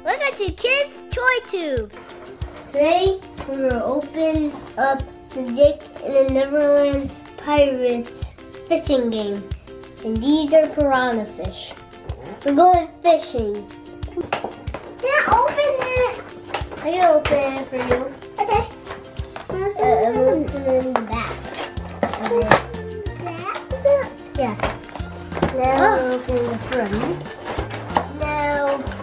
Welcome to Kids Toy Tube. Today we're gonna open up the Jaiden and Neverland Pirates Fishing Game. And these are piranha fish. We're going fishing. Can I open it? I can open it for you. Okay. I'm gonna open it in the back. Yeah. Now open the front. Now open it.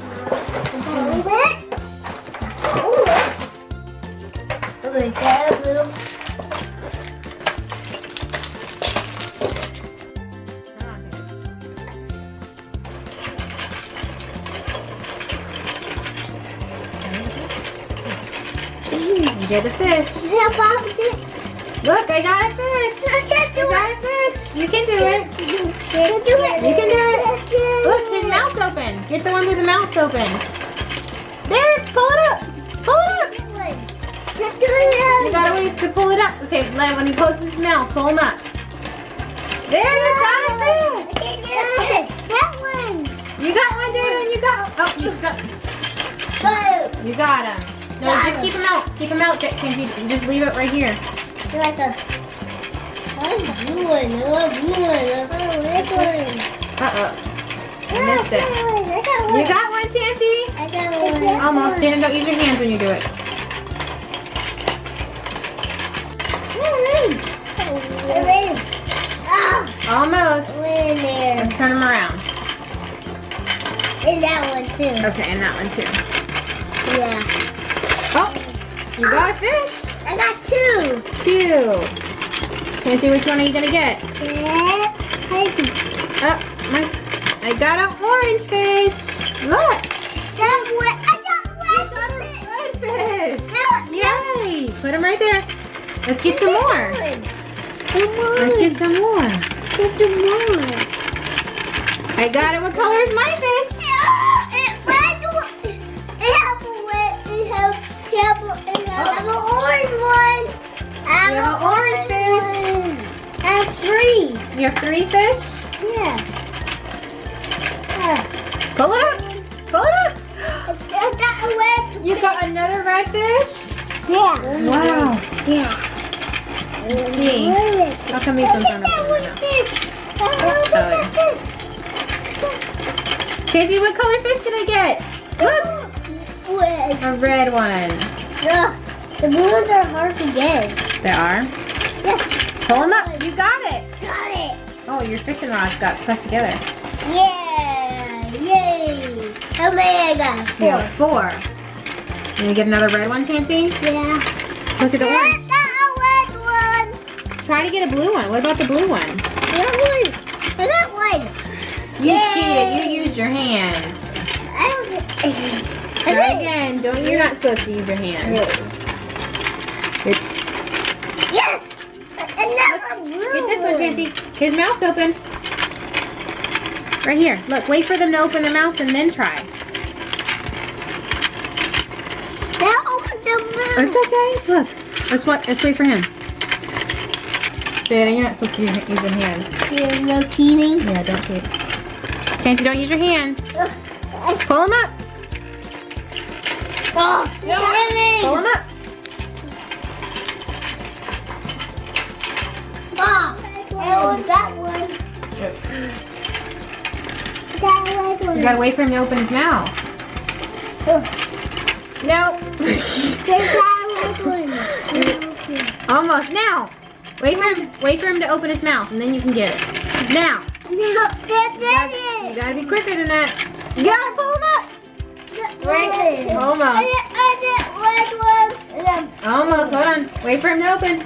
Open that blue. Get a fish. Look, I got a fish. I got a fish. You can do it. You can do it. Look, his mouth's open. Get the one with the mouth open. There, pull it up. Pull it up. You gotta wait to pull it up. Okay, when he closes his mouth, pull him up. There, you got a fish. That one. You got one, Jaiden. You got. Oh, you got him. No, just keep him out. Keep him out. Just leave it right here. Like a blue one. Uh-oh. I missed it. You got one, Chancey? I got one. Almost. Jaiden, don't use your hands when you do it. Almost. Let's turn him around. And that one too. Okay, and that one too. Yeah. Oh, you got a fish. I got two. Chancey, which one are you gonna get? Oh, I got an orange fish. Look. I got a red fish. Yay! Put him right there. Let's get some more. Let's get some more. I got it. What color is my fish? I have an orange one. I have an orange fish. I have three. You have three fish? Yeah. Pull it up. Pull it up. I got a red. You got another red fish? Yeah. Wow. Yeah. Let's see. How come these ones aren't open right now? Chancey, what color fish did I get? Look. A red one. The blue ones are hard to get. They are? Yes. Pull them up. You got it. Got it. Oh, your fishing rods got stuck together. Yeah. Yay. How many I got? Four. Yeah, 4. Can you get another red one, Chancey? Yeah. Look at the one. I got a red one. Try to get a blue one. What about the blue one? I got one. You cheated. You used your hands. Try again. You're not supposed to use your hands. Yes! Another blue Get this one, Chancey. His mouth's open. Right here. Look, wait for them to open their mouth and then try. That opened the blue. It's okay. Look. Let's wait for him. Jaiden, you're not supposed to use your hands. There's no cheating. Yeah, don't cheat. Chancey, don't use your hands. Pull him up. Oh, no, really? Pull him up. Oh, that one. Oops. That red one. You gotta wait for him to open his mouth. No. That red one. Almost. Now. Wait for him to open his mouth and then you can get it. Now. No, that's You it. gotta be quicker than that. You gotta pull him up. Right. Almost. I did red one. Almost. Hold on. Wait for him to open.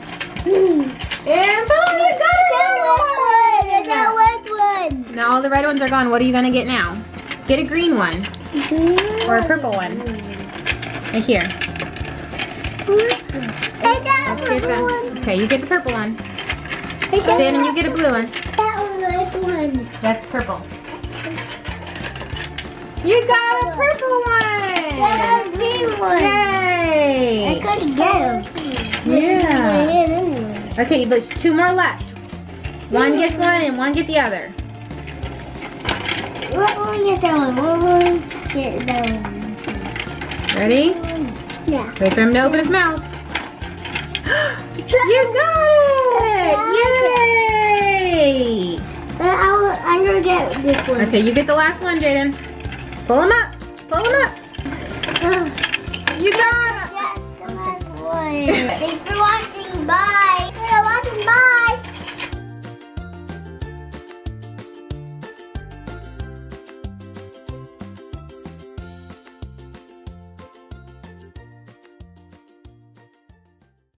And boom, you got it. Red one. Now all the red ones are gone. What are you gonna get now? Get a green one. Or a purple one. Right here. I got a purple one. Okay, you get the purple one. Jaiden, you get a blue one. That was red one. That's purple. You got a purple one! That was a green one. Yay! I couldn't get them. Yeah. Okay, but 2 more left. One gets one and one get the other. What will we get that one? What will we get that one? Ready? Yeah. Wait for him to open his mouth. You got it! Yay! I'm gonna get this one. Okay, you get the last one, Jaiden. Pull him up. Pull him up.